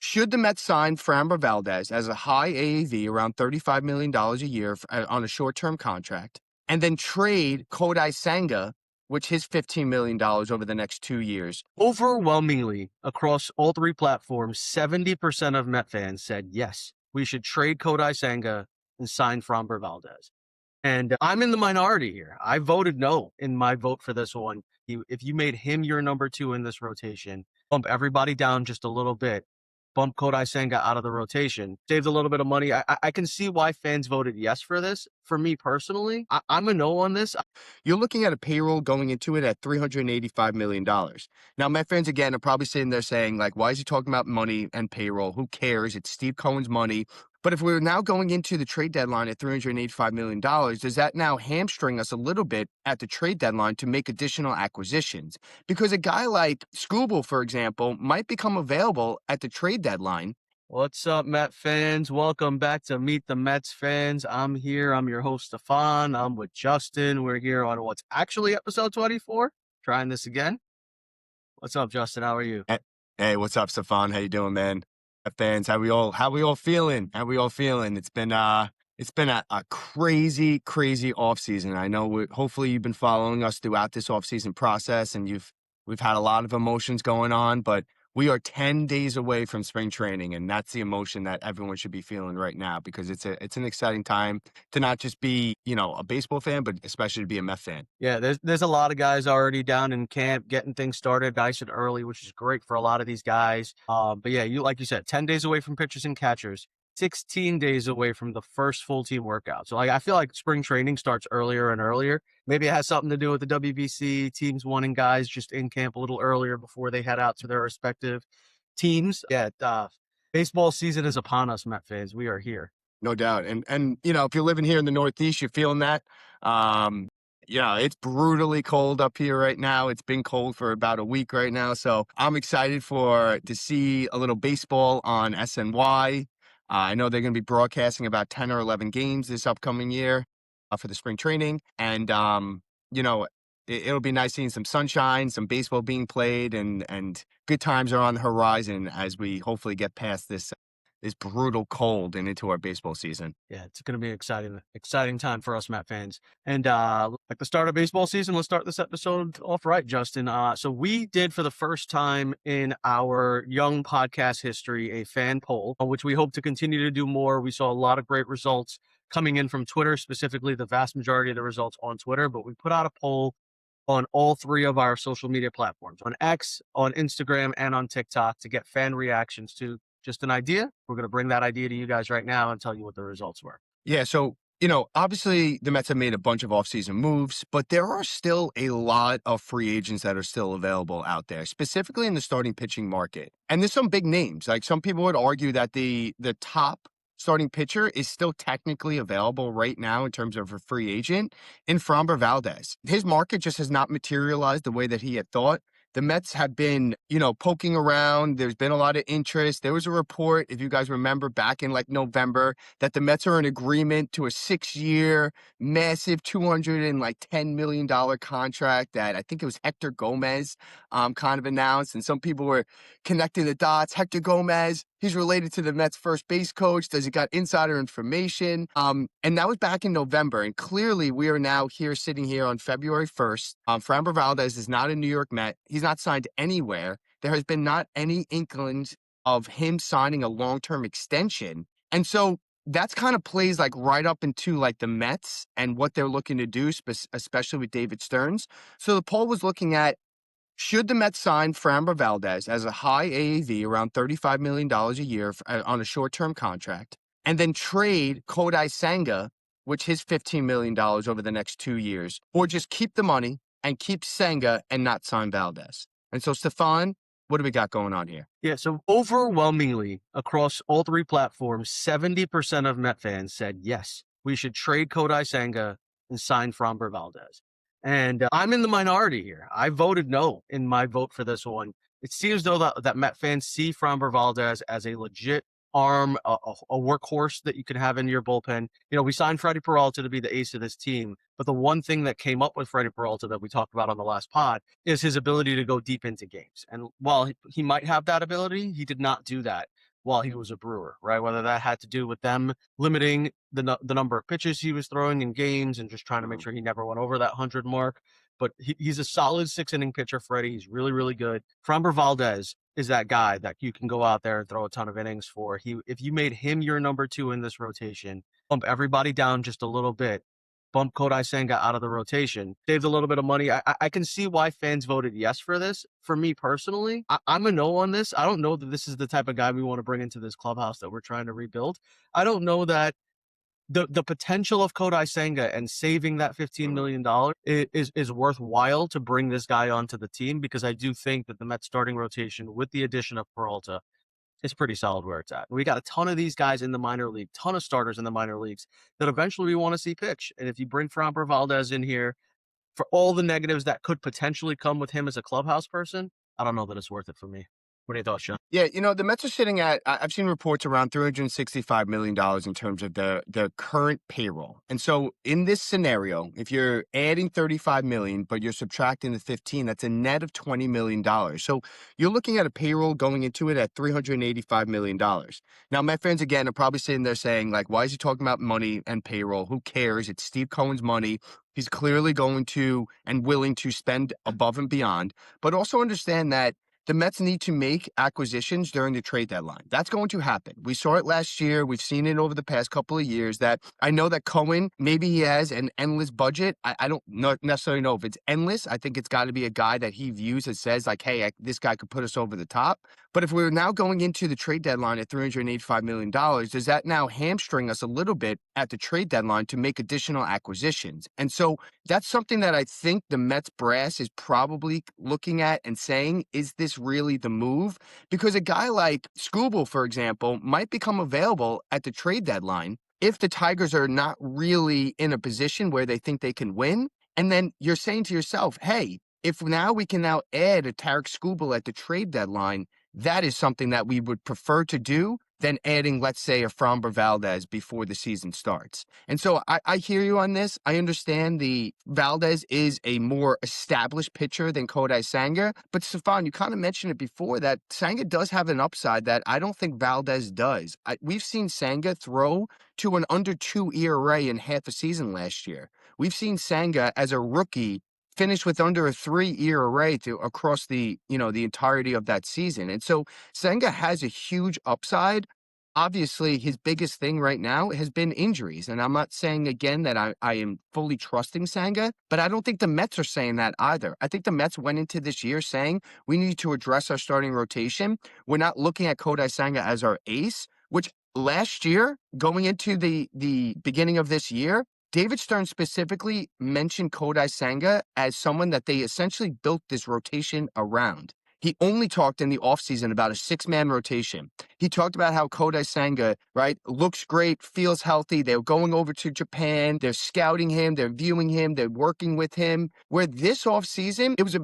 Should the Mets sign Framber Valdez as a high AAV, around $35 million a year on a short-term contract, and then trade Kodai Senga, which is $15 million over the next 2 years? Overwhelmingly, across all three platforms, 70% of Met fans said, yes, we should trade Kodai Senga and sign Framber Valdez. And I'm in the minority here. I voted no in my vote for this one. If you made him your number two in this rotation, bump everybody down just a little bit, bump Kodai Senga out of the rotation, saved a little bit of money. I can see why fans voted yes for this. For me personally, I'm a no on this. You're looking at a payroll going into it at $385 million. Now, Met fans, again, are probably sitting there saying, like, why is he talking about money and payroll? Who cares? It's Steve Cohen's money. But if we're now going into the trade deadline at $385 million, does that now hamstring us a little bit at the trade deadline to make additional acquisitions? Because a guy like Scooble, for example, might become available at the trade deadline. What's up, Met fans? Welcome back to Meet the Mets fans. I'm here. I'm your host, Stefan. I'm with Justin. We're here on what's actually episode 24. Trying this again. What's up, Justin? How are you? Hey, what's up, Stefan? How you doing, man? Fans, how we all feeling? It's been a crazy off season. I know hopefully you've been following us throughout this off season process, and we've had a lot of emotions going on, but we are 10 days away from spring training, and that's the emotion that everyone should be feeling right now, because it's an exciting time to not just be, a baseball fan, but especially to be a Met fan. Yeah, there's a lot of guys already down in camp getting things started nice and early, which is great for a lot of these guys. But yeah, like you said, 10 days away from pitchers and catchers, 16 days away from the first full team workout. So I feel like spring training starts earlier and earlier. Maybe it has something to do with the WBC, teams wanting guys just in camp a little earlier before they head out to their respective teams. Yeah, baseball season is upon us, Met fans. We are here. No doubt. And if you're living here in the Northeast, you're feeling that. It's brutally cold up here right now. It's been cold for about a week right now. So I'm excited to see a little baseball on SNY. I know they're going to be broadcasting about 10 or 11 games this upcoming year for the spring training. And, it'll be nice seeing some sunshine, some baseball being played, and good times are on the horizon as we hopefully get past this brutal cold and into our baseball season. Yeah, it's going to be an exciting time for us Met fans. And like the start of baseball season, let's start this episode off right, Justin. So we did, for the first time in our young podcast history, a fan poll, which we hope to continue to do more. We saw a lot of great results coming in from Twitter, specifically the vast majority of the results on Twitter. But we put out a poll on all three of our social media platforms, on X, on Instagram, and on TikTok, to get fan reactions to just an idea. We're going to bring that idea to you guys right now and tell you what the results were. Yeah, so, obviously the Mets have made a bunch of offseason moves, but there are still a lot of free agents that are still available out there, specifically in the starting pitching market. And there's some big names. Like, some people would argue that the top starting pitcher is still technically available right now in terms of a free agent in Framber Valdez. His market just has not materialized the way that he had thought. The Mets have been, poking around. There's been a lot of interest. There was a report, if you guys remember, back in November, that the Mets are in agreement to a 6-year, massive $210 million contract that I think it was Hector Gomez kind of announced. And some people were connecting the dots. Hector Gomez, he's related to the Mets first base coach. Does he got insider information? And that was back in November. And clearly we are now sitting here on February 1st. Framber Valdez is not a New York Met. He's not signed anywhere. There has been not any inklings of him signing a long-term extension. And so that's kind of plays right up into the Mets and what they're looking to do, especially with David Stearns. So the poll was looking at, should the Mets sign Framber Valdez as a high AAV, around $35 million a year on a short-term contract, and then trade Kodai Senga, which is $15 million over the next 2 years, or just keep the money and keep Senga and not sign Valdez? And so, Stefan, what do we got going on here? Yeah, so overwhelmingly across all three platforms, 70% of Met fans said, yes, we should trade Kodai Senga and sign Framber Valdez. And I'm in the minority here. I voted no in my vote for this one. It seems though that Met fans see Framber Valdez as a legit arm, a workhorse that you can have in your bullpen. We signed Freddie Peralta to be the ace of this team, but the one thing that came up with Freddie Peralta that we talked about on the last pod is his ability to go deep into games. And while he might have that ability, he did not do that while he was a Brewer, right? Whether that had to do with them limiting the number of pitches he was throwing in games and just trying to make sure he never went over that 100 mark. But he's a solid 6-inning pitcher, Freddie. He's really, really good. Framber Valdez is that guy that you can go out there and throw a ton of innings for. If you made him your number 2 in this rotation, bump everybody down just a little bit, bump Kodai Senga out of the rotation, saved a little bit of money. I can see why fans voted yes for this. For me personally, I'm a no on this. I don't know that this is the type of guy we want to bring into this clubhouse that we're trying to rebuild. I don't know that the potential of Kodai Senga and saving that $15 million is worthwhile to bring this guy onto the team, because I do think that the Mets starting rotation with the addition of Peralta is pretty solid where it's at. We got a ton of these guys in the minor league, ton of starters in the minor leagues that eventually we want to see pitch. And if you bring Framber Valdez in here for all the negatives that could potentially come with him as a clubhouse person, I don't know that it's worth it for me. What are your thoughts, Sean? Yeah, the Mets are sitting at, I've seen reports around $365 million in terms of the current payroll. And so in this scenario, if you're adding $35 million, but you're subtracting the 15, that's a net of $20 million. So you're looking at a payroll going into it at $385 million. Now, Met fans, again, are probably sitting there saying, like, why is he talking about money and payroll? Who cares? It's Steve Cohen's money. He's clearly going to and willing to spend above and beyond, but also understand that the Mets need to make acquisitions during the trade deadline. That's going to happen. We saw it last year. We've seen it over the past couple of years. That I know that Cohen, maybe he has an endless budget. I don't necessarily know if it's endless. I think it's got to be a guy that he views that says like, hey, this guy could put us over the top. But if we're now going into the trade deadline at $385 million, does that now hamstring us a little bit at the trade deadline to make additional acquisitions? And so that's something that I think the Mets brass is probably looking at and saying, is this really the move? Because a guy like Skubal, for example, might become available at the trade deadline if the Tigers are not really in a position where they think they can win. And then you're saying to yourself, hey, if now we can now add a Tarek Skubal at the trade deadline, that is something that we would prefer to do than adding, let's say, a Framber Valdez before the season starts. And so I hear you on this. I understand the Valdez is a more established pitcher than Kodai Senga. But Stefan, you kind of mentioned it before that Senga does have an upside that I don't think Valdez does. We've seen Senga throw to an under 2 ERA in half a season last year. We've seen Senga as a rookie finish with under a 3 ERA across the entirety of that season. And so Senga has a huge upside. Obviously, his biggest thing right now has been injuries. And I'm not saying again that I am fully trusting Senga, but I don't think the Mets are saying that either. I think the Mets went into this year saying we need to address our starting rotation. We're not looking at Kodai Senga as our ace, which last year, going into the beginning of this year, David Stern specifically mentioned Kodai Senga as someone that they essentially built this rotation around. He only talked in the offseason about a 6-man rotation. He talked about how Kodai Senga, right, looks great, feels healthy. They're going over to Japan. They're scouting him. They're viewing him. They're working with him. Where this offseason, it was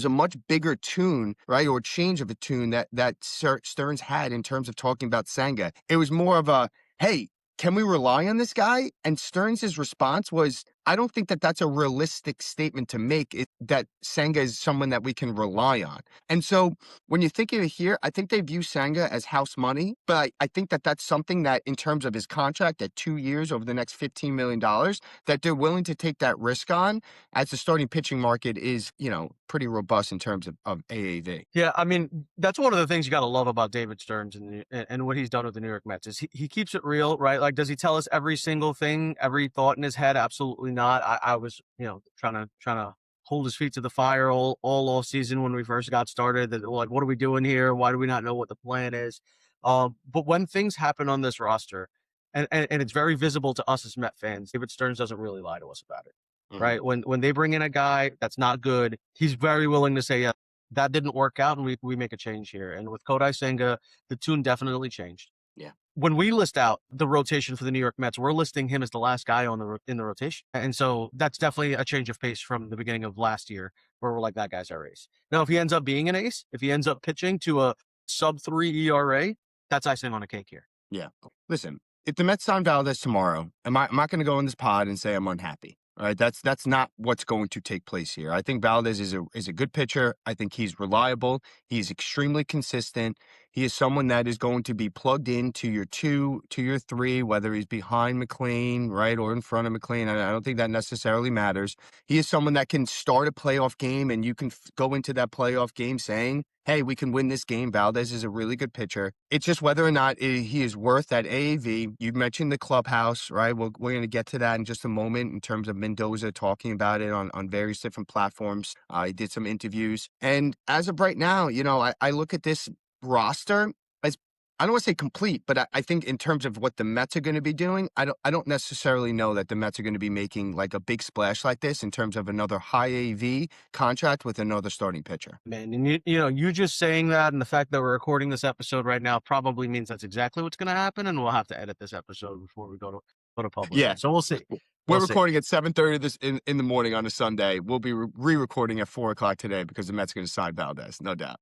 a much bigger tune, right, or change of a tune that Stearns had in terms of talking about Senga. It was more of a, hey, can we rely on this guy? And Stearns' response was, I don't think that that's a realistic statement to make, that Senga is someone that we can rely on. And so when you think of it here, I think they view Senga as house money, but I think that that's something that in terms of his contract at 2 years over the next $15 million, that they're willing to take that risk on, as the starting pitching market is, pretty robust in terms of AAV. Yeah, I mean, that's one of the things you got to love about David Stearns and what he's done with the New York Mets is he keeps it real, right? Like, does he tell us every single thing, every thought in his head? Absolutely not. I was, trying to hold his feet to the fire all off season when we first got started. That, like, what are we doing here? Why do we not know what the plan is? But when things happen on this roster, and it's very visible to us as Met fans, David Stearns doesn't really lie to us about it. Right. When they bring in a guy that's not good, he's very willing to say, yeah, that didn't work out and we make a change here. And with Kodai Senga, the tune definitely changed. Yeah. When we list out the rotation for the New York Mets, we're listing him as the last guy in the rotation. And so that's definitely a change of pace from the beginning of last year where we're like, that guy's our ace. Now, if he ends up being an ace, if he ends up pitching to a sub-3 ERA, that's icing on a cake here. Yeah. Listen, if the Mets sign Valdez tomorrow, I'm not going to go in this pod and say I'm unhappy. All right, that's not what's going to take place here. I think Valdez is a good pitcher. I think he's reliable. He's extremely consistent. He is someone that is going to be plugged into your 2, to your 3, whether he's behind McLean, right, or in front of McLean. I don't think that necessarily matters. He is someone that can start a playoff game, and you can go into that playoff game saying, hey, we can win this game. Valdez is a really good pitcher. It's just whether or not he is worth that AAV. You mentioned the clubhouse, right? We're going to get to that in just a moment in terms of Mendoza talking about it on various different platforms. He did some interviews. And as of right now, I look at this roster as, I don't want to say complete, but I think in terms of what the Mets are going to be doing, I don't necessarily know that the Mets are going to be making like a big splash like this in terms of another high AV contract with another starting pitcher. Man, and you just saying that and the fact that we're recording this episode right now probably means that's exactly what's going to happen, and we'll have to edit this episode before we go to publish. So we'll see. We're recording at 7:30 this in the morning on a Sunday. We'll be re-recording at 4:00 today because the Mets are going to sign Valdez, no doubt.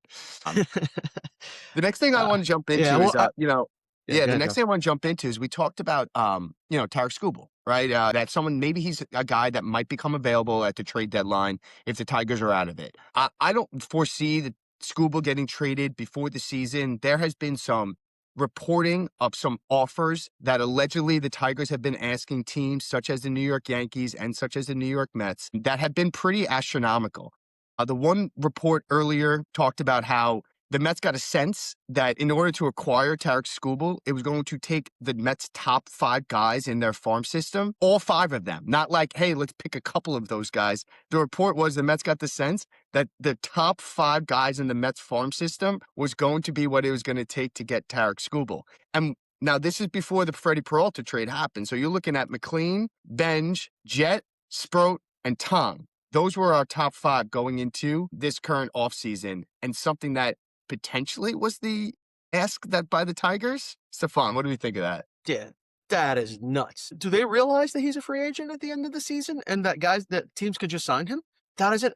The next thing I want to jump into is, the next thing I want to jump into is we talked about, Tarik Skubal, right? That someone, maybe he's a guy that might become available at the trade deadline if the Tigers are out of it. I don't foresee the Skubal getting traded before the season. There has been some reporting of some offers that allegedly the Tigers have been asking teams such as the New York Yankees and such as the New York Mets that have been pretty astronomical. The one report earlier talked about how the Mets got a sense that in order to acquire Tarik Skubal, it was going to take the Mets' top 5 guys in their farm system, all 5 of them. Not like, hey, let's pick a couple of those guys. The report was the Mets got the sense that the top 5 guys in the Mets farm system was going to be what it was going to take to get Tarik Skubal. And now this is before the Freddie Peralta trade happened. So you're looking at McLean, Benj, Jet, Sproat, and Tong. Those were our top 5 going into this current offseason, and something that potentially was the ask that by the Tigers. Stefan, what do you think of that? Yeah, that is nuts. Do they realize that he's a free agent at the end of the season and that teams could just sign him? That is an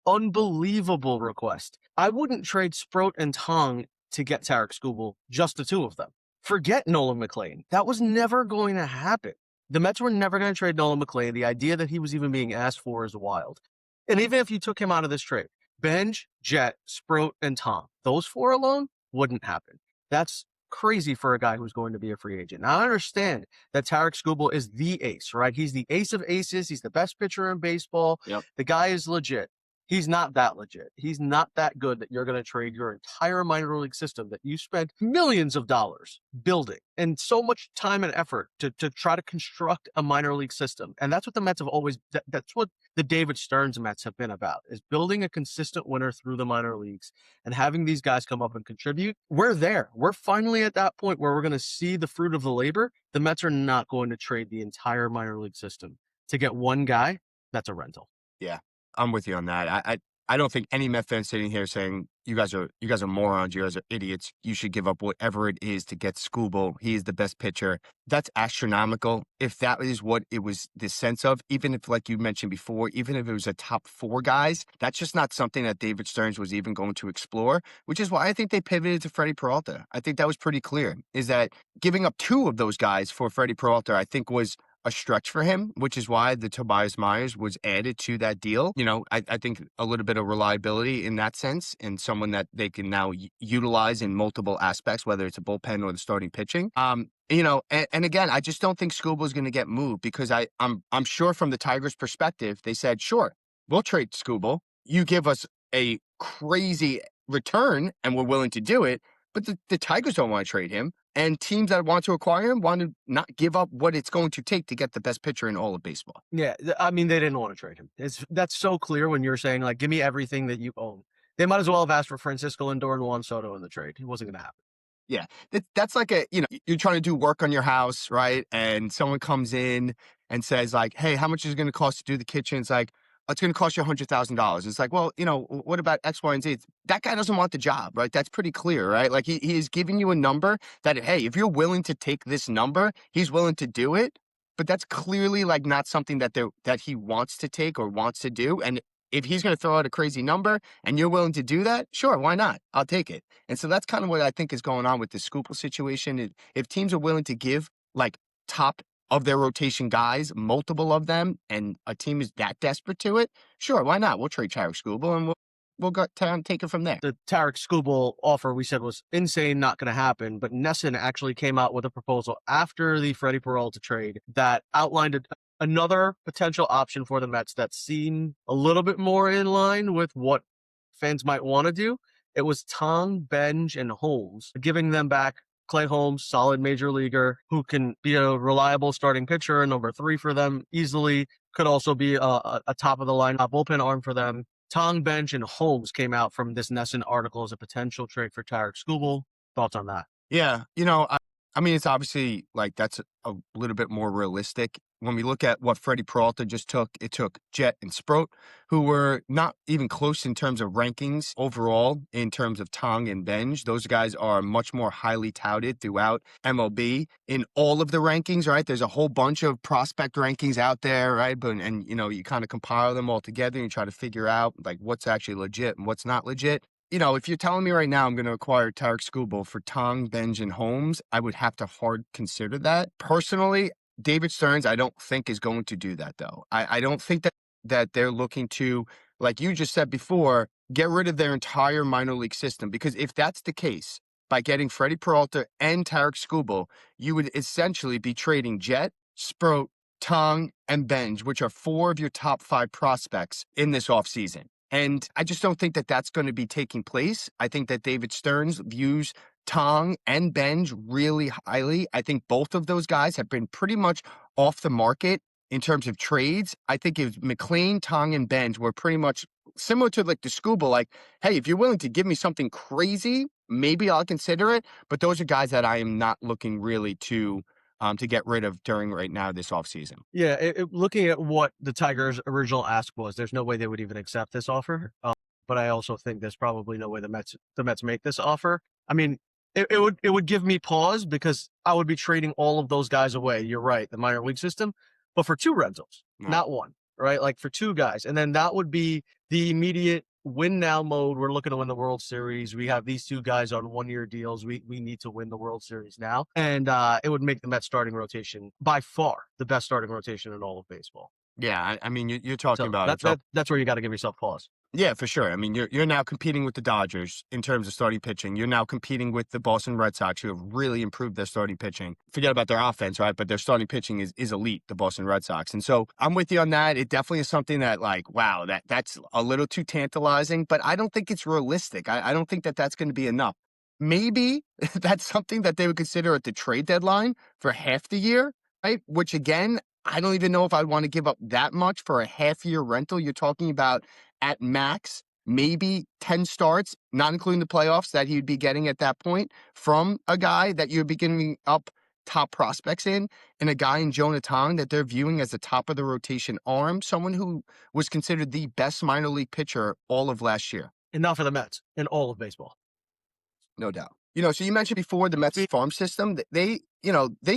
unbelievable request. I wouldn't trade Sproat and Tong to get Tarik Skubal, just the 2 of them. Forget Nolan McLean. That was never going to happen. The Mets were never going to trade Nolan McLean. The idea that he was even being asked for is wild. And even if you took him out of this trade, Benj, Jet, Sproat, and Tom, those 4 alone wouldn't happen. That's crazy for a guy who's going to be a free agent. Now, I understand that Tarik Skubal is the ace, right? He's the ace of aces. He's the best pitcher in baseball. Yep. The guy is legit. He's not that legit. He's not that good that you're going to trade your entire minor league system that you spent millions of dollars building and so much time and effort to try to construct a minor league system. And that's what the Mets have always, that's what the David Stearns Mets have been about, is building a consistent winner through the minor leagues and having these guys come up and contribute. We're there. We're finally at that point where we're going to see the fruit of the labor. The Mets are not going to trade the entire minor league system to get one guy that's a rental. Yeah. I'm with you on that. I don't think any Met fan sitting here saying you guys are morons, you guys are idiots. You should give up whatever it is to get Skubal. He is the best pitcher. That's astronomical. If that is what it was the sense of, even if, like you mentioned before, even if it was a top 4 guys, that's just not something that David Stearns was even going to explore, which is why I think they pivoted to Freddie Peralta. I think that was pretty clear, is that giving up 2 of those guys for Freddie Peralta, I think was a stretch for him, which is why the Tobias Myers was added to that deal. I think a little bit of reliability in that sense, and someone that they can now utilize in multiple aspects, whether it's a bullpen or the starting pitching. And again, I just don't think Skubal is going to get moved, because I'm sure from the Tigers' perspective, they said, sure, we'll trade Skubal. You give us a crazy return and we're willing to do it. But the Tigers don't want to trade him. And teams that want to acquire him want to not give up what it's going to take to get the best pitcher in all of baseball. Yeah, I mean, they didn't want to trade him. That's so clear when you're saying, like, give me everything that you own. They might as well have asked for Francisco Lindor and Juan Soto in the trade. It wasn't going to happen. Yeah, that's like you're trying to do work on your house, right? And someone comes in and says, like, hey, how much is it going to cost to do the kitchen? It's like, it's going to cost you $100,000. It's like, well, what about X, Y, and Z? That guy doesn't want the job, right? That's pretty clear, right? Like he is giving you a number that, hey, if you're willing to take this number, he's willing to do it. But that's clearly like not something that he wants to take or wants to do. And if he's going to throw out a crazy number and you're willing to do that, sure, why not? I'll take it. And so that's kind of what I think is going on with the Skubal situation. If teams are willing to give like top of their rotation guys, multiple of them, and a team is that desperate to it, sure, why not? We'll trade Tarik Skubal and we'll go take it from there. The Tarek Skubal offer we said was insane, not going to happen. But Nesson actually came out with a proposal after the Freddie Peralta trade that outlined another potential option for the Mets that seemed a little bit more in line with what fans might want to do. It was Tong, Benj, and Holmes, giving them back Clay Holmes, solid major leaguer who can be a reliable starting pitcher, number 3 for them easily. Could also be a top of the line bullpen arm for them. Tong, Bench, and Holmes came out from this Nesson article as a potential trade for Tarek Skubal. Thoughts on that? Yeah, I mean, it's obviously like that's a little bit more realistic. When we look at what Freddie Peralta just took, it took Jet and Sproat, who were not even close in terms of rankings overall, in terms of Tong and Benj. Those guys are much more highly touted throughout MLB in all of the rankings, right? There's a whole bunch of prospect rankings out there, right? And you kind of compile them all together and you try to figure out like what's actually legit and what's not legit. If you're telling me right now I'm going to acquire Tarek Skubal for Tong, Benj, and Holmes, I would have to hard consider that. Personally, David Stearns, I don't think is going to do that, though. I don't think that they're looking to, like you just said before, get rid of their entire minor league system. Because if that's the case, by getting Freddie Peralta and Tarek Skubal, you would essentially be trading Jet, Sproat, Tong, and Benj, which are 4 of your top 5 prospects in this offseason. And I just don't think that that's going to be taking place. I think that David Stearns views Tong and Benj really highly. I think both of those guys have been pretty much off the market in terms of trades. I think if McLean, Tong, and Benj were pretty much similar to like the Skubal, like, hey, if you're willing to give me something crazy, maybe I'll consider it. But those are guys that I am not looking really to get rid of during right now this offseason. Yeah, looking at what the Tigers' original ask was, there's no way they would even accept this offer. But I also think there's probably no way the Mets make this offer. I mean, it would give me pause because I would be trading all of those guys away. You're right, the minor league system, but for 2 rentals, not 1, right? Like for 2 guys, and then that would be the immediate win now mode. We're looking to win the World Series. We have these 2 guys on 1-year deals. We need to win the World Series now. And it would make the Mets starting rotation by far the best starting rotation in all of baseball. Yeah, I mean, you're talking about that's where you got to give yourself pause. Yeah, for sure. I mean, you're now competing with the Dodgers in terms of starting pitching. You're now competing with the Boston Red Sox, who have really improved their starting pitching. Forget about their offense, right? But their starting pitching is elite, the Boston Red Sox. And so I'm with you on that. It definitely is something that, like, wow, that's a little too tantalizing, but I don't think it's realistic. I don't think that that's going to be enough. Maybe that's something that they would consider at the trade deadline for half the year, right? Which, again, I don't even know if I'd want to give up that much for a half-year rental. You're talking about at max, maybe 10 starts, not including the playoffs that he would be getting at that point from a guy that you're beginning up top prospects in, and a guy in Jonah Tong that they're viewing as the top of the rotation arm, someone who was considered the best minor league pitcher all of last year. And not for the Mets in all of baseball. No doubt. So you mentioned before the Mets farm system, they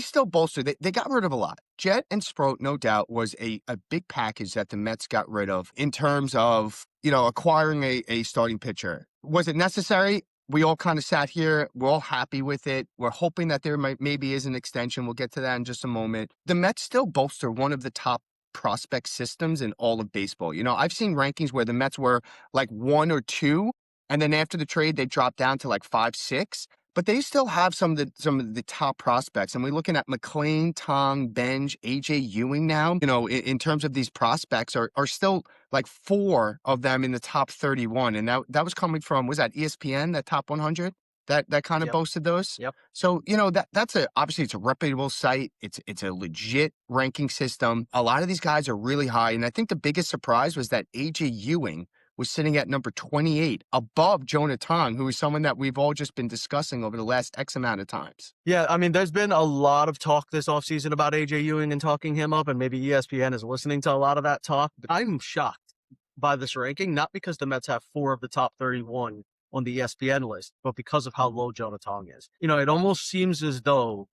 still bolster. They got rid of a lot. Jet and Sproat, no doubt, was a big package that the Mets got rid of in terms of, acquiring a starting pitcher. Was it necessary? We all kind of sat here. We're all happy with it. We're hoping that there maybe is an extension. We'll get to that in just a moment. The Mets still bolster one of the top prospect systems in all of baseball. I've seen rankings where the Mets were like 1 or 2. And then after the trade, they dropped down to like 5, 6. But they still have some of the top prospects. And we're looking at McLean, Tong, Benj, AJ Ewing now. In terms of these prospects are still like 4 of them in the top 31. And that was coming from, was that ESPN, that top 100? That kind of boasted those. Yep. So, that's obviously it's a reputable site. It's a legit ranking system. A lot of these guys are really high. And I think the biggest surprise was that AJ Ewing was sitting at number 28, above Jonah Tong, who is someone that we've all just been discussing over the last X amount of times. Yeah, I mean, there's been a lot of talk this offseason about AJ Ewing and talking him up, and maybe ESPN is listening to a lot of that talk. But I'm shocked by this ranking, not because the Mets have 4 of the top 31 on the ESPN list, but because of how low Jonah Tong is. It almost seems as though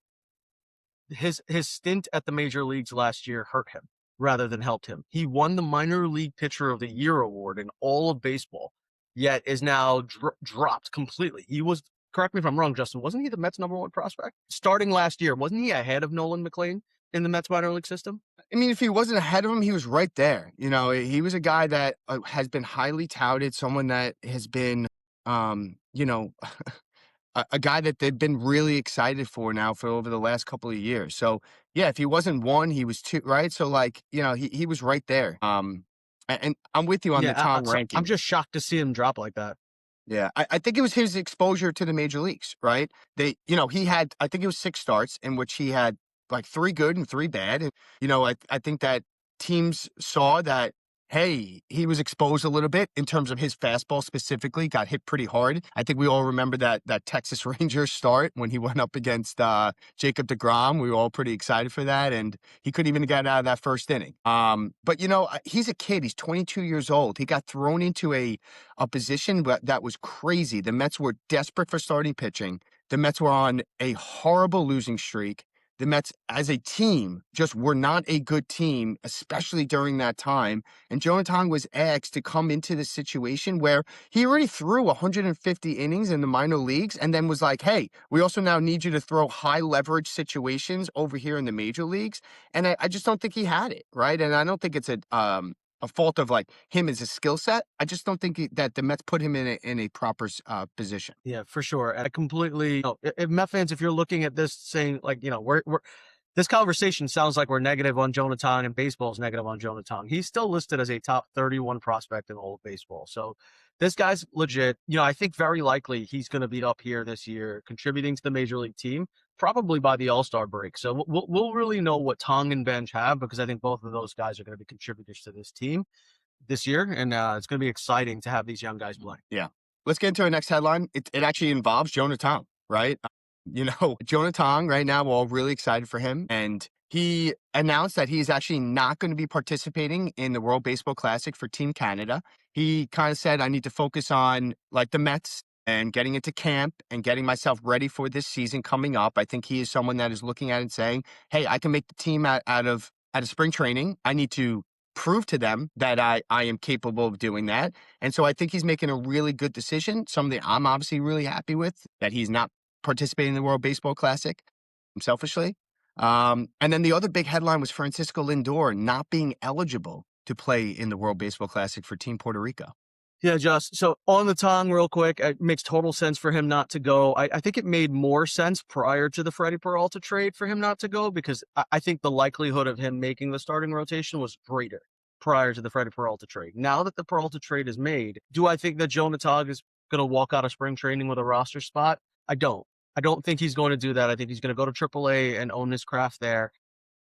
his stint at the major leagues last year hurt him rather than helped him. He won the Minor League Pitcher of the Year award in all of baseball, yet is now dropped completely. He was, correct me if I'm wrong, Justin, wasn't he the Mets' #1 prospect? Starting last year, wasn't he ahead of Nolan McLean in the Mets minor league system? I mean, if he wasn't ahead of him, he was right there. He was a guy that has been highly touted, someone that has been, you know, a guy that they've been really excited for now for over the last couple of years. So yeah, if he wasn't one, he was two, right? So like, he was right there. And I'm with you on the Yeah, Tong so I'm ranking. just shocked to see him drop like that. Yeah, I think it was his exposure to the major leagues, right? He had, I think it was 6 starts in which he had like 3 good and 3 bad. And, I think that teams saw that, hey, he was exposed a little bit in terms of his fastball specifically, got hit pretty hard. I think we all remember that Texas Rangers start when he went up against Jacob deGrom. We were all pretty excited for that, and he couldn't even get out of that first inning. But he's a kid. He's 22 years old. He got thrown into a position that was crazy. The Mets were desperate for starting pitching. The Mets were on a horrible losing streak. The Mets, as a team, just were not a good team, especially during that time. And Jonathan was asked to come into the situation where he already threw 150 innings in the minor leagues and then was like, hey, we also now need you to throw high leverage situations over here in the major leagues. And I just don't think he had it, right? And I don't think it's a fault of like him as a skill set. I just don't think that the Mets put him in a proper position. Yeah, for sure. And I completely, if Met fans, if you're looking at this saying like, we're this conversation sounds like we're negative on Jonathan and baseball's negative on Jonathan. He's still listed as a top 31 prospect in all of baseball. So this guy's legit. I think very likely he's going to be up here this year, contributing to the major league team, probably by the All-Star break. So we'll really know what Tong and Bench have, because I think both of those guys are going to be contributors to this team this year. And it's going to be exciting to have these young guys play. Yeah. Let's get into our next headline. It actually involves Jonah Tong, right? Jonah Tong right now, we're all really excited for him. And he announced that he's actually not going to be participating in the World Baseball Classic for Team Canada. He kind of said, I need to focus on like the Mets and getting into camp and getting myself ready for this season coming up. I think he is someone that is looking at it and saying, hey, I can make the team out of spring training. I need to prove to them that I am capable of doing that. And so I think he's making a really good decision, something I'm obviously really happy with, that he's not participating in the World Baseball Classic, selfishly. And then the other big headline was Francisco Lindor not being eligible to play in the World Baseball Classic for Team Puerto Rico. Yeah, just so on the Tong real quick, it makes total sense for him not to go. I think it made more sense prior to the Freddie Peralta trade for him not to go, because I think the likelihood of him making the starting rotation was greater prior to the Freddie Peralta trade. Now that the Peralta trade is made, do I think that Jonah Tong is going to walk out of spring training with a roster spot? I don't. I don't think he's going to do that. I think he's going to go to AAA and own his craft there.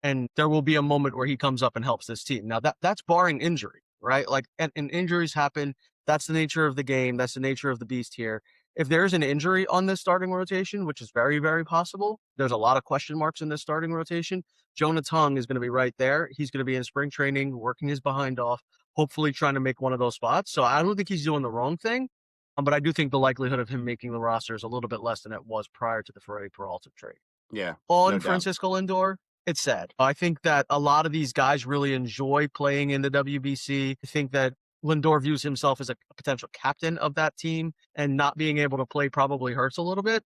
And there will be a moment where he comes up and helps this team. Now that's barring injury, right? Like, and injuries happen. That's the nature of the game. That's the nature of the beast here. If there's an injury on this starting rotation, which is very, very possible, there's a lot of question marks in this starting rotation. Jonah Tong is going to be right there. He's going to be in spring training, working his behind off, hopefully trying to make one of those spots. So I don't think he's doing the wrong thing, but I do think the likelihood of him making the roster is a little bit less than it was prior to the Freddie Peralta trade. Yeah, On no doubt. Francisco Lindor, it's sad. I think that a lot of these guys really enjoy playing in the WBC. I think that Lindor views himself as a potential captain of that team, and not being able to play probably hurts a little bit.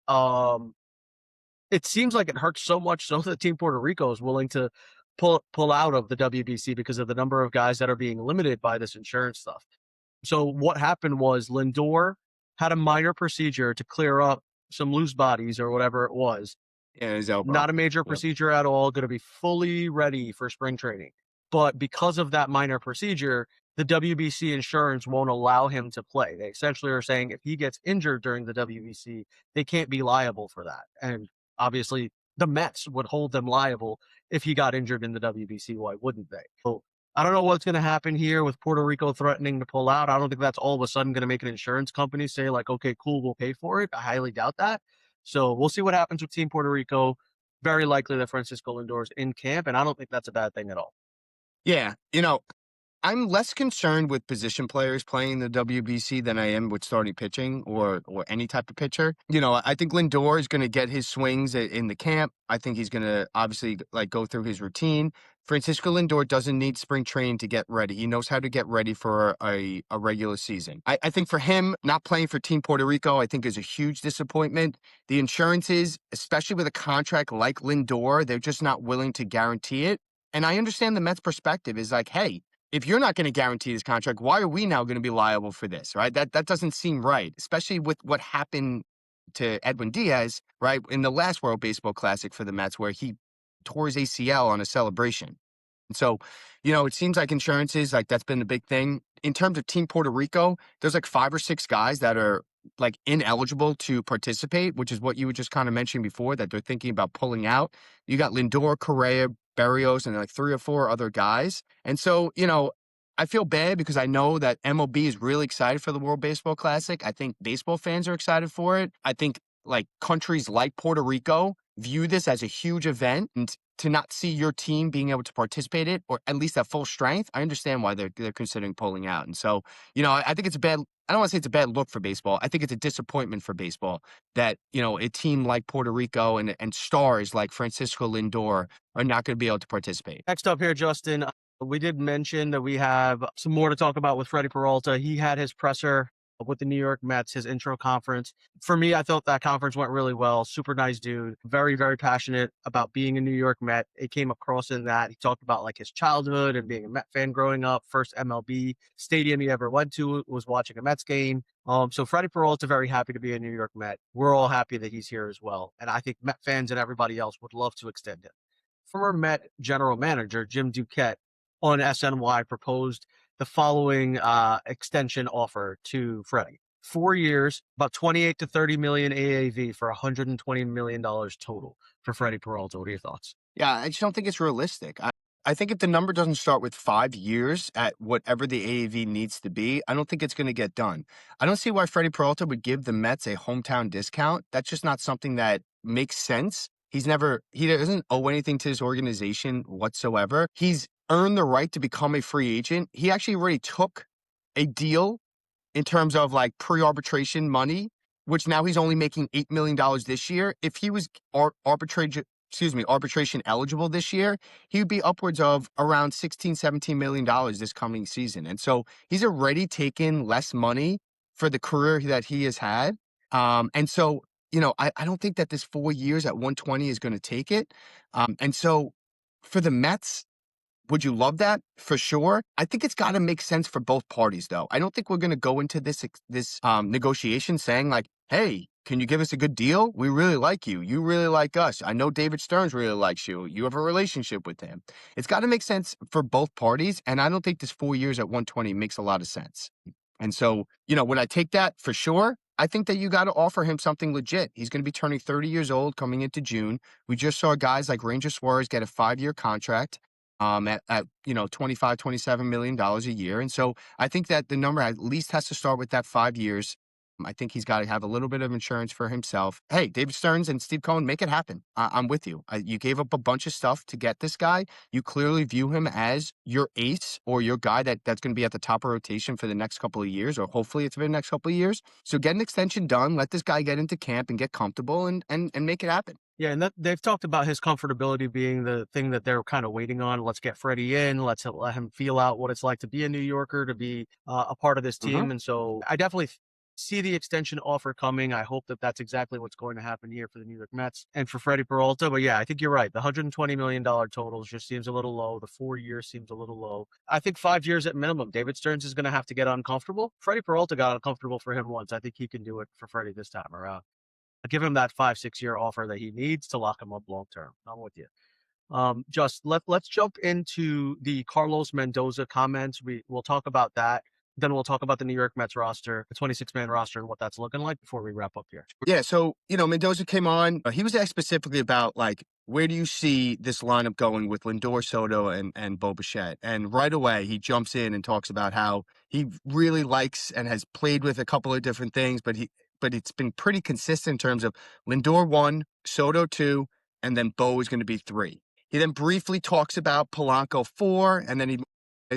It seems like it hurts so much so that Team Puerto Rico is willing to pull out of the WBC because of the number of guys that are being limited by this insurance stuff. So what happened was Lindor had a minor procedure to clear up some loose bodies or whatever it was. Yeah, his elbow. Not a major Yep. procedure at all, going to be fully ready for spring training. But because of that minor procedure, the WBC insurance won't allow him to play. They essentially are saying if he gets injured during the WBC, they can't be liable for that. And obviously, the Mets would hold them liable if he got injured in the WBC. Why wouldn't they? So I don't know what's going to happen here with Puerto Rico threatening to pull out. I don't think that's all of a sudden going to make an insurance company say like, okay, cool, we'll pay for it. I highly doubt that. So we'll see what happens with Team Puerto Rico. Very likely that Francisco Lindor is in camp, and I don't think that's a bad thing at all. Yeah, I'm less concerned with position players playing the WBC than I am with starting pitching or any type of pitcher. I think Lindor is going to get his swings in the camp. I think he's going to obviously like go through his routine. Francisco Lindor doesn't need spring training to get ready. He knows how to get ready for a regular season. I think for him, not playing for Team Puerto Rico, I think is a huge disappointment. The insurances, especially with a contract like Lindor, they're just not willing to guarantee it. And I understand the Mets' perspective is like, hey, if you're not going to guarantee this contract, why are we now going to be liable for this, right? That doesn't seem right, especially with what happened to Edwin Diaz, right, in the last World Baseball Classic for the Mets, where he tore his ACL on a celebration. And so, it seems like insurances, like that's been the big thing. In terms of Team Puerto Rico, there's like 5 or 6 guys that are like ineligible to participate, which is what you were just kind of mentioning before, that they're thinking about pulling out. You got Lindor, Correa, Berrios, and like 3 or 4 other guys. And so, I feel bad because I know that MLB is really excited for the World Baseball Classic. I think baseball fans are excited for it. I think like countries like Puerto Rico view this as a huge event, and to not see your team being able to participate in it, or at least at full strength, I understand why they're considering pulling out. And so, I think it's a bad, I don't want to say it's a bad look for baseball. I think it's a disappointment for baseball that, a team like Puerto Rico and stars like Francisco Lindor are not going to be able to participate. Next up here, Justin, we did mention that we have some more to talk about with Freddie Peralta. He had his presser with the New York Mets, his intro conference. For me, I thought that conference went really well. Super nice dude. Very, very passionate about being a New York Met. It came across in that. He talked about like his childhood and being a Met fan growing up. First MLB stadium he ever went to was watching a Mets game. So Freddie Peralta, very happy to be a New York Met. We're all happy that he's here as well. And I think Met fans and everybody else would love to extend it. Former Met general manager Jim Duquette on SNY proposed the following extension offer to Freddie. 4 years, about 28 to 30 million AAV for $120 million total for Freddie Peralta. What are your thoughts? Yeah, I just don't think it's realistic. I think if the number doesn't start with 5 years at whatever the AAV needs to be, I don't think it's going to get done. I don't see why Freddie Peralta would give the Mets a hometown discount. That's just not something that makes sense. He doesn't owe anything to his organization whatsoever. He's earned the right to become a free agent. He actually already took a deal in terms of like pre-arbitration money, which now he's only making $8 million this year. If he was arbitration eligible this year, he would be upwards of around $16-17 million this coming season. And so he's already taken less money for the career that he has had. And so, I don't think that this 4 years at 120 is going to take it. And so for the Mets, would you love that? For sure. I think it's got to make sense for both parties, though. I don't think we're going to go into this negotiation saying like, hey, can you give us a good deal? We really like you. You really like us. I know David Stearns really likes you. You have a relationship with him. It's got to make sense for both parties. And I don't think this 4 years at 120 makes a lot of sense. And so, would I take that? For sure. I think that you got to offer him something legit. He's going to be turning 30 years old coming into June. We just saw guys like Ranger Suarez get a 5-year contract at 25, $27 million a year. And so I think that the number at least has to start with that 5 years. I think he's got to have a little bit of insurance for himself. Hey, David Stearns and Steve Cohen, make it happen. I'm with you. You gave up a bunch of stuff to get this guy. You clearly view him as your ace or your guy that's going to be at the top of rotation for the next couple of years, or hopefully it's for the next couple of years. So get an extension done. Let this guy get into camp and get comfortable and make it happen. Yeah, and they've talked about his comfortability being the thing that they're kind of waiting on. Let's get Freddie in. Let's let him feel out what it's like to be a New Yorker, to be a part of this team. And so I definitely see the extension offer coming. I hope that that's exactly what's going to happen here for the New York Mets and for Freddie Peralta. But yeah, I think you're right. The $120 million total just seems a little low. The 4 years seems a little low. I think 5 years at minimum. David Stearns is going to have to get uncomfortable. Freddie Peralta got uncomfortable for him once. I think he can do it for Freddie this time around. Give him that 5-6 year offer that he needs to lock him up long term. I'm with you. Just let's jump into the Carlos Mendoza comments. We'll talk about that. Then we'll talk about the New York Mets roster, the 26-man roster, and what that's looking like before we wrap up here. Yeah, so, Mendoza came on. He was asked specifically about, like, where do you see this lineup going with Lindor, Soto, and Bo Bichette? And right away, he jumps in and talks about how he really likes and has played with a couple of different things, but it's been pretty consistent in terms of Lindor 1, Soto 2, and then Bo is going to be 3. He then briefly talks about Polanco 4, and then he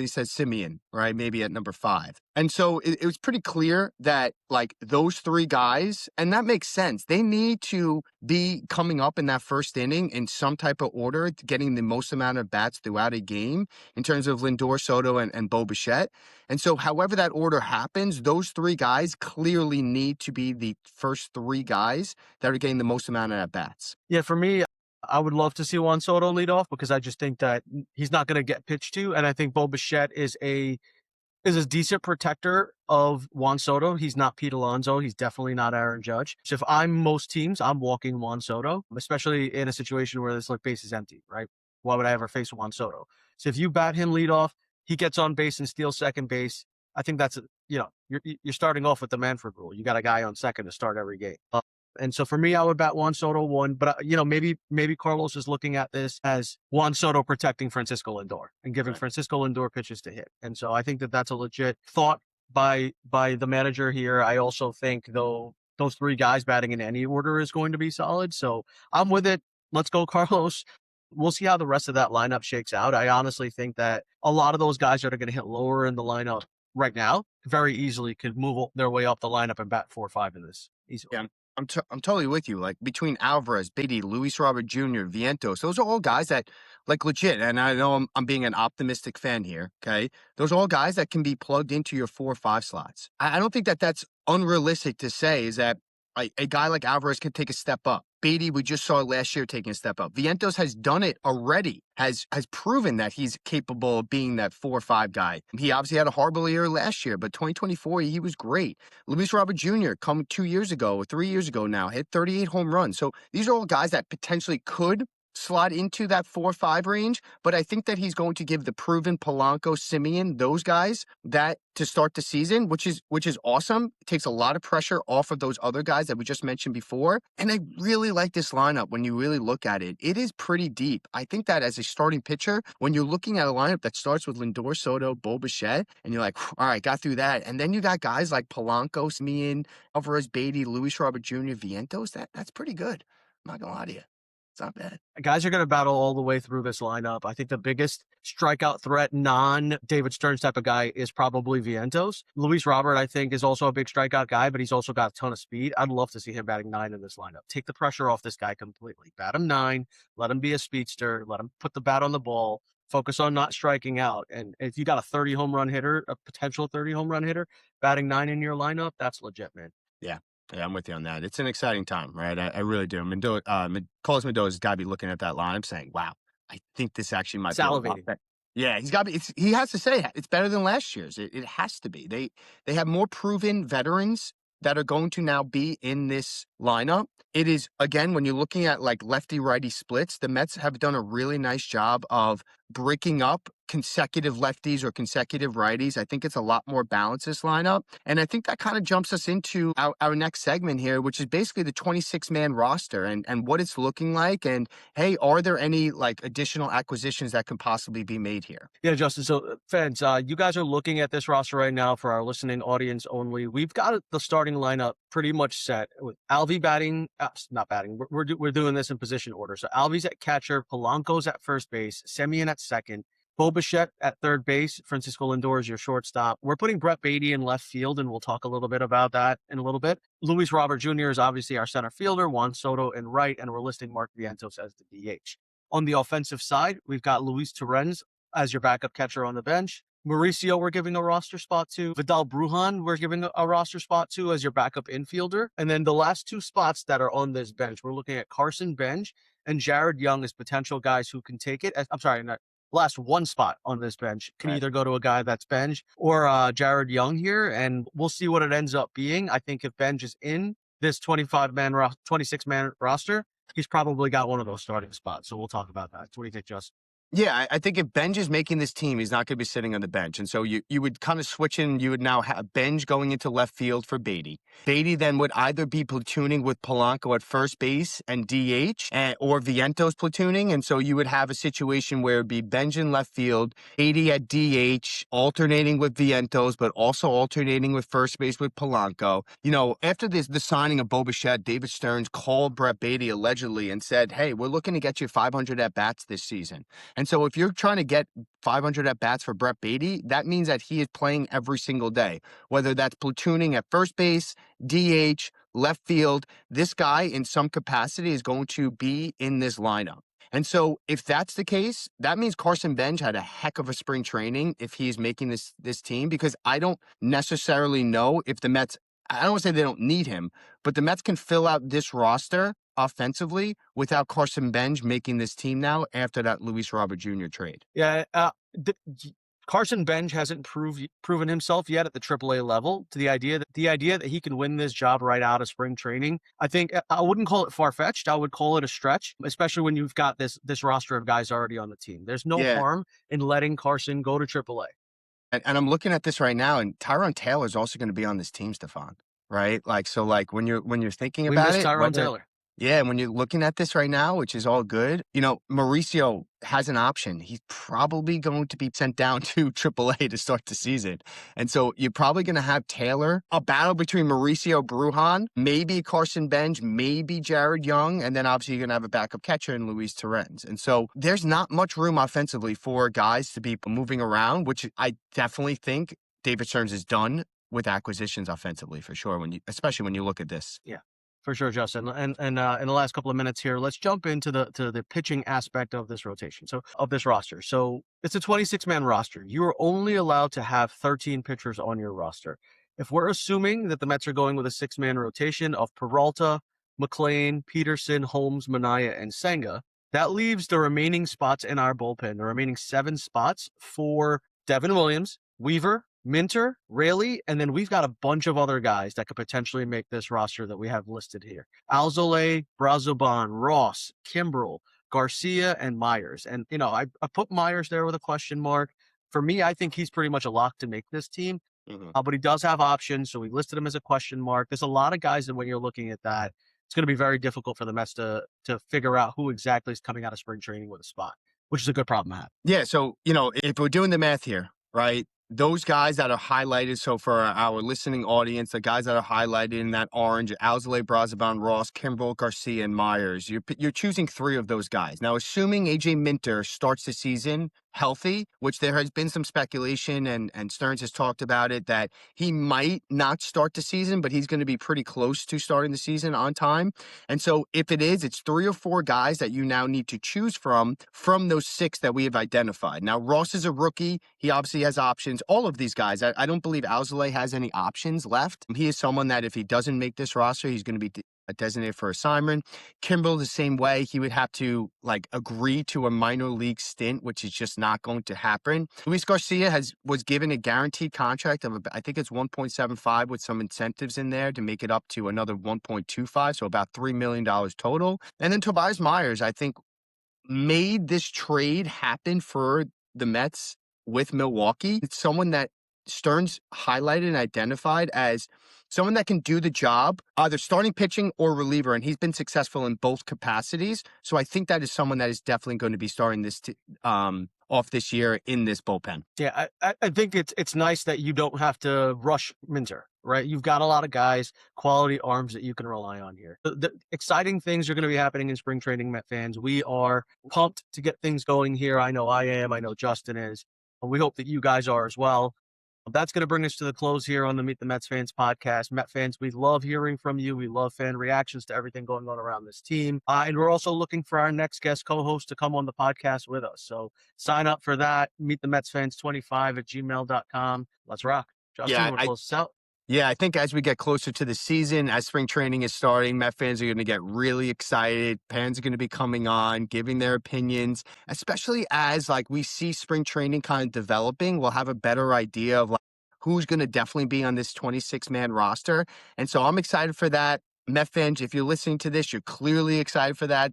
he said Simeon, right? Maybe at number 5. And so it was pretty clear that like those 3 guys, and that makes sense. They need to be coming up in that first inning in some type of order, getting the most amount of bats throughout a game in terms of Lindor, Soto, and Bo Bichette. And so however that order happens, those 3 guys clearly need to be the first 3 guys that are getting the most amount of at bats. Yeah, for me, I would love to see Juan Soto lead off because I just think that he's not going to get pitched to, and I think Bo Bichette is a decent protector of Juan Soto. He's not Pete Alonso. He's definitely not Aaron Judge. So if I'm most teams, I'm walking Juan Soto, especially in a situation where this like base is empty, right? Why would I ever face Juan Soto? So if you bat him lead off, he gets on base and steals second base. I think that's you're starting off with the Manfred rule. You got a guy on second to start every game. And so for me, I would bat Juan Soto 1, but maybe Carlos is looking at this as Juan Soto protecting Francisco Lindor and giving Francisco Lindor pitches to hit. And so I think that that's a legit thought by the manager here. I also think though those 3 guys batting in any order is going to be solid. So I'm with it. Let's go, Carlos. We'll see how the rest of that lineup shakes out. I honestly think that a lot of those guys that are going to hit lower in the lineup right now very easily could move their way up the lineup and bat 4 or 5 in this easily. Yeah. I'm totally with you. Like between Alvarez, Beatty, Luis Robert Jr., Vientos, those are all guys that like legit. And I know I'm being an optimistic fan here. Okay. Those are all guys that can be plugged into your 4 or 5 slots. I don't think that that's unrealistic to say is that a guy like Alvarez can take a step up. Beatty, we just saw last year taking a step up. Vientos has done it already, has proven that he's capable of being that 4 or 5 guy. He obviously had a horrible year last year, but 2024, he was great. Luis Robert Jr., come 2 years ago, or 3 years ago now, hit 38 home runs. So these are all guys that potentially could slot into that 4-5 range, but I think that he's going to give the proven Polanco, Simeon, those guys that to start the season, which is awesome. It takes a lot of pressure off of those other guys that we just mentioned before. And I really like this lineup when you really look at it. It is pretty deep. I think that as a starting pitcher, when you're looking at a lineup that starts with Lindor, Soto, Bo Bichette, and you're like, all right, got through that. And then you got guys like Polanco, Simeon, Alvarez, Beatty, Luis Robert Jr., Vientos. That's pretty good. I'm not going to lie to you. It's not bad. Guys are going to battle all the way through this lineup. I think the biggest strikeout threat, non-David Stearns type of guy, is probably Vientos. Luis Robert, I think, is also a big strikeout guy, but he's also got a ton of speed. I'd love to see him batting 9 in this lineup. Take the pressure off this guy completely. Bat him 9. Let him be a speedster. Let him put the bat on the ball. Focus on not striking out. And if you got a 30 home run hitter, a potential 30 home run hitter, batting 9 in your lineup, that's legit, man. Yeah. Yeah, I'm with you on that. It's an exciting time, right? I really do. Carlos Mendoza's got to be looking at that line saying, wow, I think this actually might be a lot Salivating. better. Yeah, he's got to be. He has to say it's better than last year's. It has to be. They have more proven veterans that are going to now be in this lineup. It is, again, when you're looking at like lefty-righty splits, the Mets have done a really nice job of breaking up consecutive lefties or consecutive righties. I think it's a lot more balanced, this lineup. And I think that kind of jumps us into our next segment here, which is basically the 26-man roster and what it's looking like. And, hey, are there any like additional acquisitions that can possibly be made here? Yeah, Justin. So, fans, you guys are looking at this roster right now for our listening audience only. We've got the starting lineup pretty much set with Alvy batting, not batting. We're doing this in position order. So Alvy's at catcher, Polanco's at first base, Semien at second, Bo Bichette at third base, Francisco Lindor is your shortstop. We're putting Brett Beatty in left field, and we'll talk a little bit about that in a little bit. Luis Robert Jr. is obviously our center fielder, Juan Soto in right, and we're listing Mark Vientos as the DH. On the offensive side, we've got Luis Torrens as your backup catcher on the bench. Mauricio, we're giving a roster spot to. Vidal Brujan, we're giving a roster spot to as your backup infielder. And then the last 2 spots that are on this bench, we're looking at Carson Bench and Jared Young as potential guys who can take it. I'm sorry, last 1 spot on this bench can either go to a guy that's Benj or Jared Young here, and we'll see what it ends up being. I think if Benj is in this 26-man roster, he's probably got one of those starting spots. So we'll talk about that. What do you think, Justin? Yeah, I think if Benj is making this team, he's not going to be sitting on the bench. And so you would kind of switch in. You would now have Benj going into left field for Beatty. Beatty then would either be platooning with Polanco at first base and DH, or Vientos platooning. And so you would have a situation where it'd be Benj in left field, Beatty at DH, alternating with Vientos, but also alternating with first base with Polanco. You know, after the signing of Bo Bichette, David Stearns called Brett Beatty allegedly and said, hey, we're looking to get you 500 at-bats this season. And so if you're trying to get 500 at bats for Brett Beatty, that means that he is playing every single day, whether that's platooning at first base, DH, left field. This guy in some capacity is going to be in this lineup. And so if that's the case, that means Carson Bench had a heck of a spring training if he's making this team, because I don't necessarily know if the Mets, I don't want to say they don't need him, but the Mets can fill out this roster offensively without Carson Bench making this team now after that Luis Robert Jr. trade. Yeah, Carson Bench hasn't proven himself yet at the AAA level. To the idea that he can win this job right out of spring training, I think I wouldn't call it far fetched. I would call it a stretch, especially when you've got this roster of guys already on the team. There's no harm in letting Carson go to AAA. And I'm looking at this right now, and Tyrone Taylor is also going to be on this team, Stefan. Right? Like, so like when you're thinking about it, we miss Tyrone Taylor. Yeah, and when you're looking at this right now, which is all good, Mauricio has an option. He's probably going to be sent down to AAA to start the season. And so you're probably going to have Taylor, a battle between Mauricio Brujan, maybe Carson Bench, maybe Jared Young, and then obviously you're going to have a backup catcher in Luis Torrens. And so there's not much room offensively for guys to be moving around, which I definitely think David Stearns has done with acquisitions offensively for sure, especially when you look at this. Yeah. For sure, Justin. And in the last couple of minutes here, let's jump into the pitching aspect of this rotation. So of this roster. So it's a 26-man roster. You are only allowed to have 13 pitchers on your roster. If we're assuming that the Mets are going with a 6-man rotation of Peralta, McLean, Peterson, Holmes, Minaya, and Senga, that leaves the remaining spots in our bullpen, the remaining 7 spots for Devin Williams, Weaver, Minter, Raley, and then we've got a bunch of other guys that could potentially make this roster that we have listed here. Alzolay, Brazoban, Ross, Kimbrel, Garcia, and Myers. And, I put Myers there with a question mark. For me, I think he's pretty much a lock to make this team, but he does have options, so we listed him as a question mark. There's a lot of guys that when you're looking at that, it's going to be very difficult for the Mets to figure out who exactly is coming out of spring training with a spot, which is a good problem to have. Yeah, so, if we're doing the math here, right? Those guys that are highlighted, so for our listening audience, the guys that are highlighted in that orange, Alzolay, Brazoban, Ross, Kimbrel, Garcia, and Myers, you're choosing 3 of those guys. Now, assuming A.J. Minter starts the season healthy, which there has been some speculation, and Stearns has talked about it, that he might not start the season, but he's going to be pretty close to starting the season on time. And so if it is, it's 3 or 4 guys that you now need to choose from those 6 that we have identified. Now, Ross is a rookie. He obviously has options. All of these guys, I don't believe Alzolay has any options left. He is someone that if he doesn't make this roster, he's going to be designated for assignment. Kimbrel the same way. He would have to agree to a minor league stint, which is just not going to happen. Luis Garcia was given a guaranteed contract of, I think it's 1.75 with some incentives in there to make it up to another 1.25, so about $3 million total. And then Tobias Myers, I think, made this trade happen for the Mets with Milwaukee. It's someone that Stearns highlighted and identified as someone that can do the job, either starting pitching or reliever, and he's been successful in both capacities. So I think that is someone that is definitely going to be starting this off this year in this bullpen. Yeah, I think it's nice that you don't have to rush Minter, right? You've got a lot of guys, quality arms that you can rely on here. The exciting things are going to be happening in spring training, Met fans. We are pumped to get things going here. I know I am. I know Justin is. We hope that you guys are as well. That's going to bring us to the close here on the Meet the Mets Fans podcast. Met fans, we love hearing from you. We love fan reactions to everything going on around this team. And we're also looking for our next guest co-host to come on the podcast with us. So sign up for that. meetthemetsfans25@gmail.com. Let's rock. Justin, we'll close this out. Yeah, I think as we get closer to the season, as spring training is starting, Met fans are going to get really excited. Fans are going to be coming on, giving their opinions, especially as we see spring training kind of developing. We'll have a better idea of who's going to definitely be on this 26-man roster. And so I'm excited for that. Met fans, if you're listening to this, you're clearly excited for that.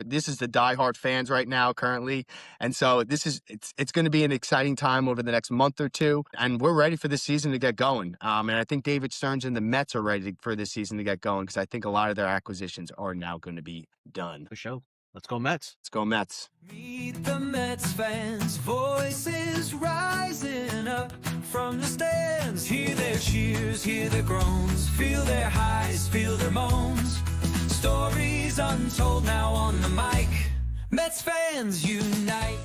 This is the diehard fans right now currently. And so it's going to be an exciting time over the next month or two. And we're ready for this season to get going. And I think David Stearns and the Mets are ready for this season to get going because I think a lot of their acquisitions are now going to be done. For sure. Let's go Mets. Let's go Mets. Meet the Mets fans, voices rising up from the stands. Hear their cheers, hear their groans, feel their highs, feel their moans. Stories untold now on the mic. Mets fans unite.